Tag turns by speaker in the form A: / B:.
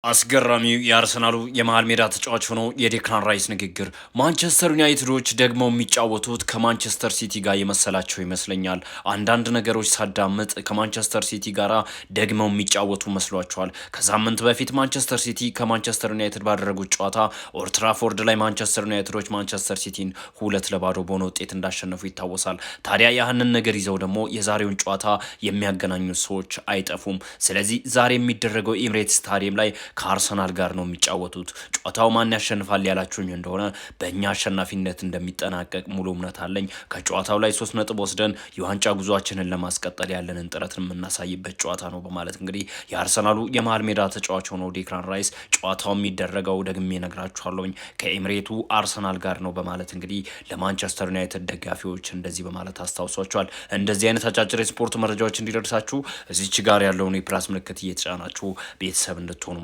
A: አስገራሚው የአርሰናሉ የመሃል ሜዳ ተጫዋች ሆኖ የዴክላን ራይስ ንግግር ማንቸስተር ዩናይትዶች ደግሞ የሚጫወቱት ከማንቸስተር ሲቲ ጋር የመሰላቸው ይመስለኛል። አንዳንድ ነገሮች ሳዳምጥ ከማንቸስተር ሲቲ ጋር ደግመው የሚጫወቱ መስሏቸዋል። ከሳምንት በፊት ማንቸስተር ሲቲ ከማንቸስተር ዩናይትድ ባደረጉት ጨዋታ ኦልትራፎርድ ላይ ማንቸስተር ዩናይትዶች ማንቸስተር ሲቲን 2-0 በሆነ ውጤት እንዳሸነፉ ይታወሳል። ታዲያ ያህንን ነገር ይዘው ደግሞ የዛሬውን ጨዋታ የሚያገናኙ ሰዎች አይጠፉም። ስለዚህ ዛሬ የሚደረገው ኤምሬት ስታዲየም ላይ ከአርሰናል ጋር ነው የሚጫወቱት። ጨዋታው ማን ያሸንፋል ያላችሁኝ እንደሆነ በእኛ አሸናፊነት እንደሚጠናቀቅ ሙሉ እምነት አለኝ። ከጨዋታው ላይ 3 ነጥብ ወስደን የዋንጫ ጉዟችንን ለማስቀጠል ያለንን ጥረት የምናሳይበት ጨዋታ ነው በማለት እንግዲህ የአርሰናሉ የመሃል ሜዳ ተጫዋች ሆኖ ዴክላን ራይስ ጨዋታው የሚደረገው ደግሜ እነግራችኋለሁኝ ከኤምሬቱ አርሰናል ጋር ነው በማለት እንግዲህ ለማንቸስተር ዩናይትድ ደጋፊዎች እንደዚህ በማለት አስታውሷቸዋል። እንደዚህ አይነት አጫጭር የስፖርት መረጃዎች እንዲደርሳችሁ እዚች ጋር ያለውን የፕላስ ምልክት እየተጫናችሁ ቤተሰብ እንድትሆኑ